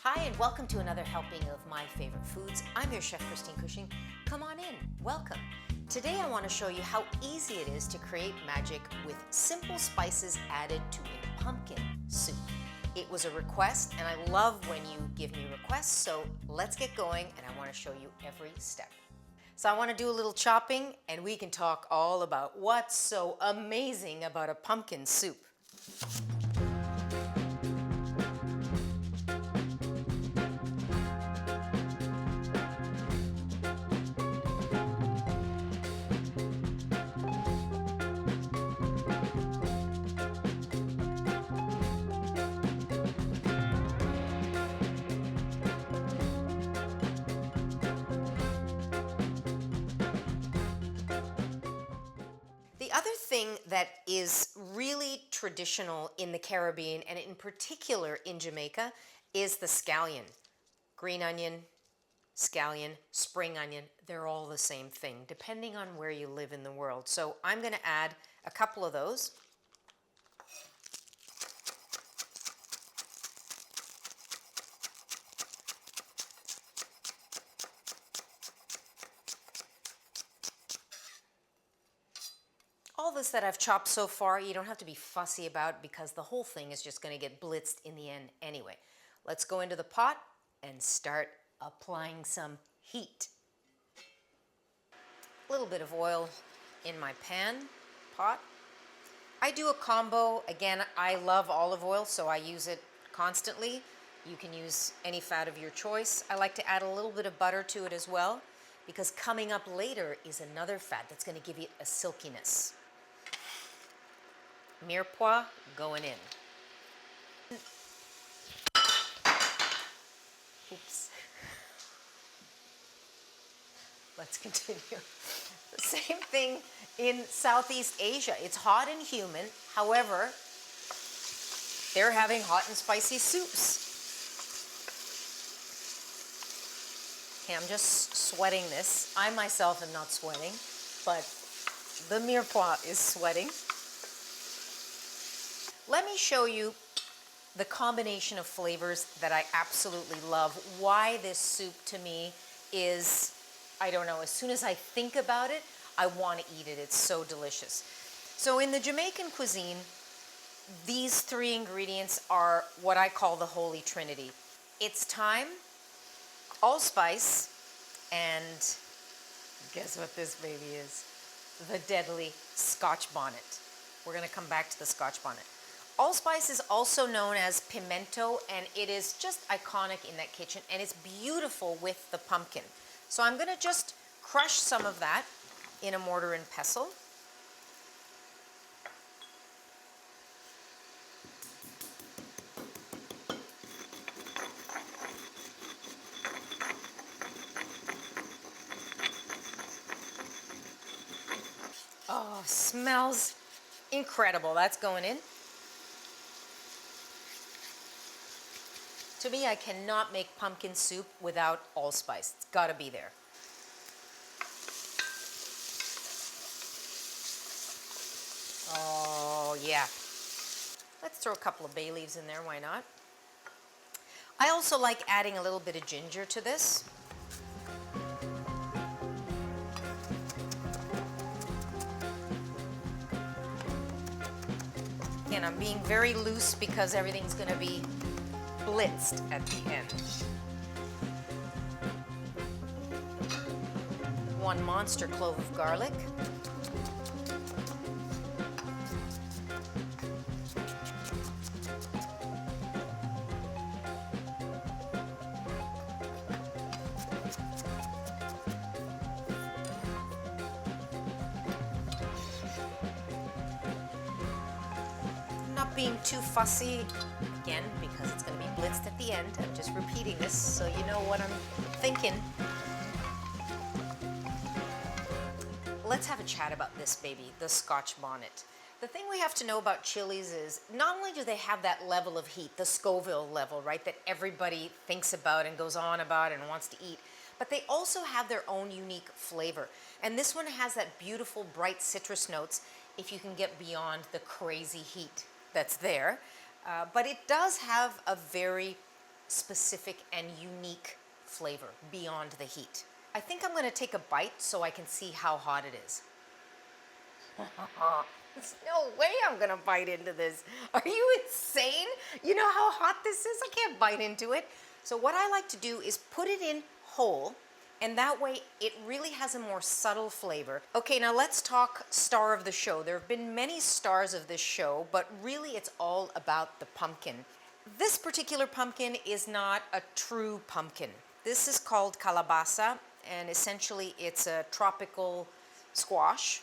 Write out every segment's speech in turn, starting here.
Hi and welcome to another helping of My Favorite Foods. I'm your chef Christine Cushing. Come on in, welcome. Today I want to show you how easy it is to create magic with simple spices added to a pumpkin soup. It was a request and I love when you give me requests, so let's get going and I want to show you every step. So I want to do a little chopping and we can talk all about what's so amazing about a pumpkin soup. The other thing that is really traditional in the Caribbean, and in particular in Jamaica, is the scallion. Green onion, scallion, spring onion, they're all the same thing, depending on where you live in the world. So I'm going to add a couple of those. All this that I've chopped so far, you don't have to be fussy about because the whole thing is just going to get blitzed in the end anyway. Let's go into the pot and start applying some heat. A little bit of oil in my pot. I do a combo. Again, I love olive oil, so I use it constantly. You can use any fat of your choice. I like to add a little bit of butter to it as well, because coming up later is another fat that's going to give it a silkiness. Mirepoix going in. Oops. Let's continue. The same thing in Southeast Asia. It's hot and humid. However, they're having hot and spicy soups. Okay, I'm just sweating this. I myself am not sweating, but the mirepoix is sweating. Let me show you the combination of flavors that I absolutely love. Why this soup to me is, I don't know, as soon as I think about it, I want to eat it. It's so delicious. So in the Jamaican cuisine, these three ingredients are what I call the Holy Trinity. It's thyme, allspice, and guess what this baby is? The deadly Scotch bonnet. We're going to come back to the Scotch bonnet. Allspice is also known as pimento, and it is just iconic in that kitchen, and it's beautiful with the pumpkin. So I'm going to just crush some of that in a mortar and pestle. Oh, smells incredible. That's going in. To me, I cannot make pumpkin soup without allspice. It's got to be there. Oh, yeah. Let's throw a couple of bay leaves in there. Why not? I also like adding a little bit of ginger to this. Again, I'm being very loose because everything's going to be blitzed at the end. One monster clove of garlic. Not being too fussy, again, because it's going to be blitzed at the end. I'm just repeating this so you know what I'm thinking. Let's have a chat about this baby, the Scotch bonnet. The thing we have to know about chilies is not only do they have that level of heat, the Scoville level, right, that everybody thinks about and goes on about and wants to eat, but they also have their own unique flavor. And this one has that beautiful bright citrus notes if you can get beyond the crazy heat that's there. But it does have a very specific and unique flavor beyond the heat. I think I'm going to take a bite so I can see how hot it is. There's no way I'm going to bite into this. Are you insane? You know how hot this is? I can't bite into it. So what I like to do is put it in whole, and that way it really has a more subtle flavor. Okay, now let's talk star of the show. There have been many stars of this show, but really it's all about the pumpkin. This particular pumpkin is not a true pumpkin. This is called calabaza, and essentially it's a tropical squash.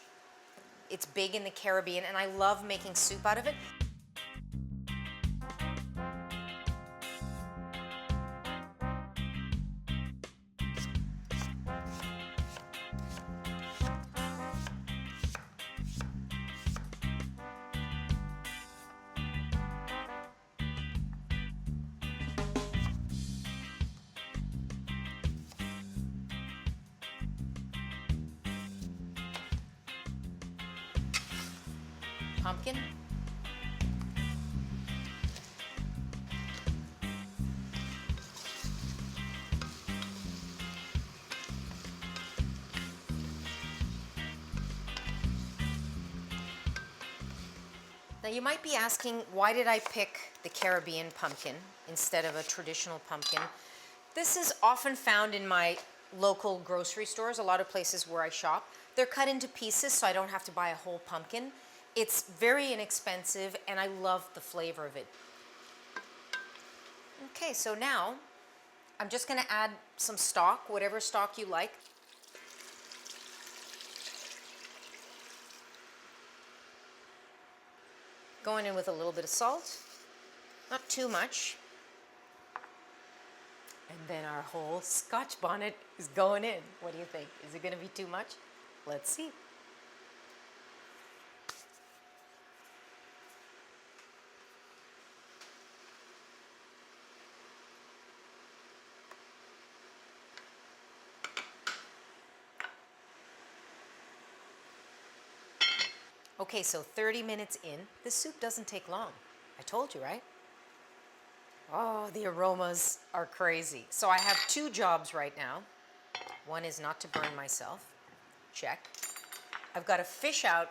It's big in the Caribbean, and I love making soup out of it. Pumpkin. Now you might be asking, why did I pick the Caribbean pumpkin instead of a traditional pumpkin? This is often found in my local grocery stores, a lot of places where I shop. They're cut into pieces so I don't have to buy a whole pumpkin. It's very inexpensive and I love the flavor of it. Okay, so now I'm just going to add some stock, whatever stock you like. Going in with a little bit of salt, not too much. And then our whole Scotch bonnet is going in. What do you think? Is it going to be too much? Let's see. Okay, so 30 minutes in. This soup doesn't take long. I told you, right? Oh, the aromas are crazy. So I have two jobs right now. One is not to burn myself. Check. I've got to fish out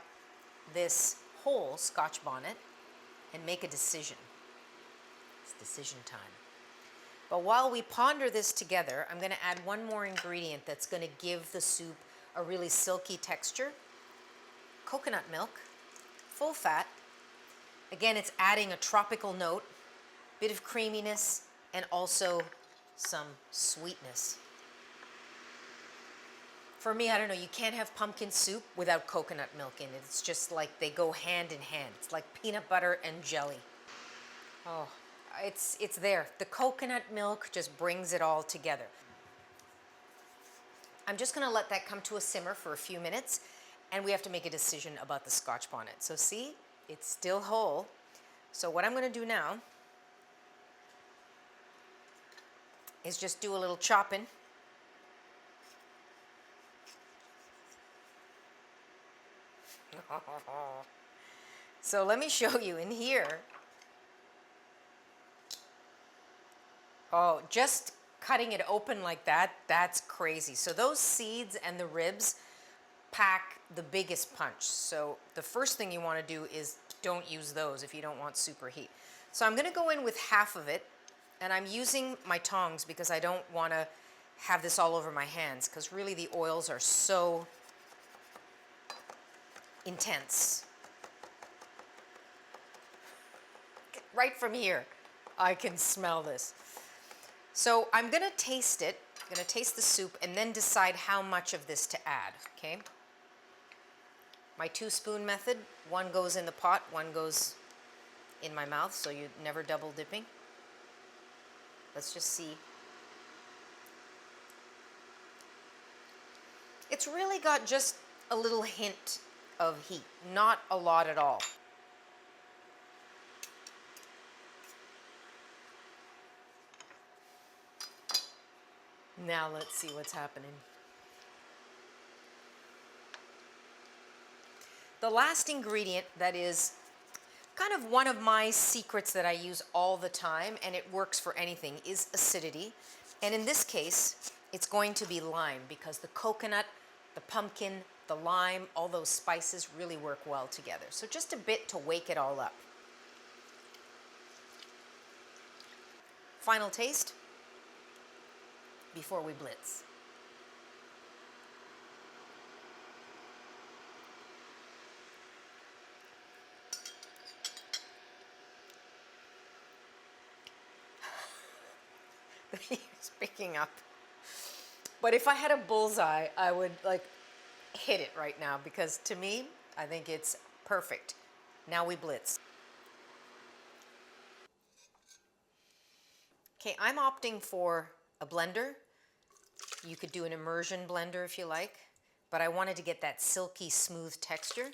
this whole Scotch bonnet and make a decision. It's decision time. But while we ponder this together, I'm going to add one more ingredient that's going to give the soup a really silky texture. Coconut milk, full fat. Again, it's adding a tropical note, bit of creaminess, and also some sweetness. For me, I don't know, you can't have pumpkin soup without coconut milk in it. It's just like they go hand in hand. It's like peanut butter and jelly. Oh, it's there. The coconut milk just brings it all together. I'm just gonna let that come to a simmer for a few minutes, and we have to make a decision about the Scotch bonnet. So see, it's still whole. So what I'm gonna do now is just do a little chopping. So let me show you in here. Oh, just cutting it open like that, that's crazy. So those seeds and the ribs pack the biggest punch. So the first thing you want to do is don't use those if you don't want super heat. So I'm going to go in with half of it, and I'm using my tongs because I don't want to have this all over my hands, because really the oils are so intense. Right from here, I can smell this. So I'm going to taste it. I'm going to taste the soup and then decide how much of this to add, okay? My 2-spoon method, one goes in the pot, one goes in my mouth, so you're never double dipping. Let's just see. It's really got just a little hint of heat, not a lot at all. Now let's see what's happening. The last ingredient that is Kind of one of my secrets that I use all the time, and it works for anything, is acidity. And in this case, it's going to be lime because the coconut, the pumpkin, the lime, all those spices really work well together. So just a bit to wake it all up. Final taste before we blitz. The heat is picking up. But if I had a bullseye, I would like hit it right now because to me, I think it's perfect. Now we blitz. Okay, I'm opting for a blender. You could do an immersion blender if you like, but I wanted to get that silky smooth texture.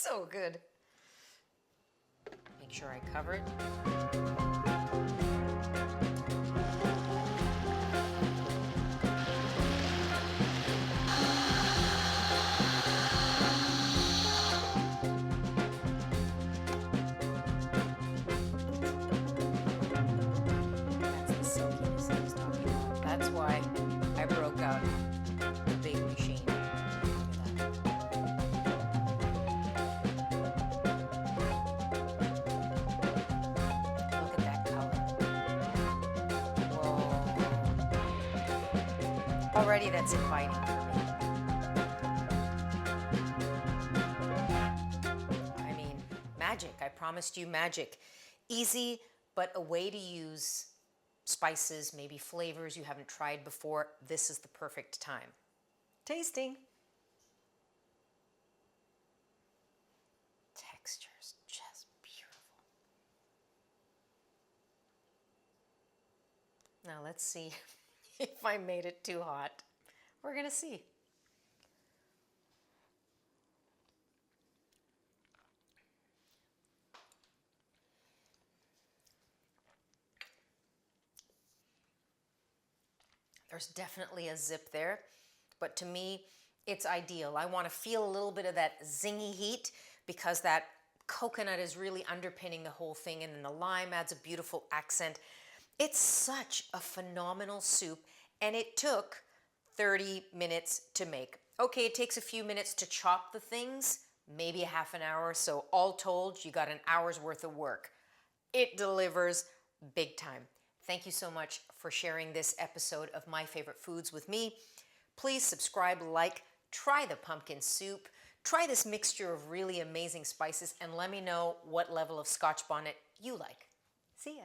So good. Make sure I cover it. That's the silkiness I was talking about. That's why I broke out the big machine. Already that's inviting for me. I mean, magic. I promised you magic. Easy, but a way to use spices, maybe flavors you haven't tried before. This is the perfect time. Tasting. Texture's just beautiful. Now let's see if I made it too hot. We're gonna see. There's definitely a zip there, but to me, it's ideal. I want to feel a little bit of that zingy heat because that coconut is really underpinning the whole thing, and then the lime adds a beautiful accent. It's such a phenomenal soup, and it took 30 minutes to make. Okay, it takes a few minutes to chop the things, maybe a half an hour, so all told, you got an hour's worth of work. It delivers big time. Thank you so much for sharing this episode of My Favorite Foods with me. Please subscribe, like, try the pumpkin soup, try this mixture of really amazing spices, and let me know what level of Scotch bonnet you like. See ya.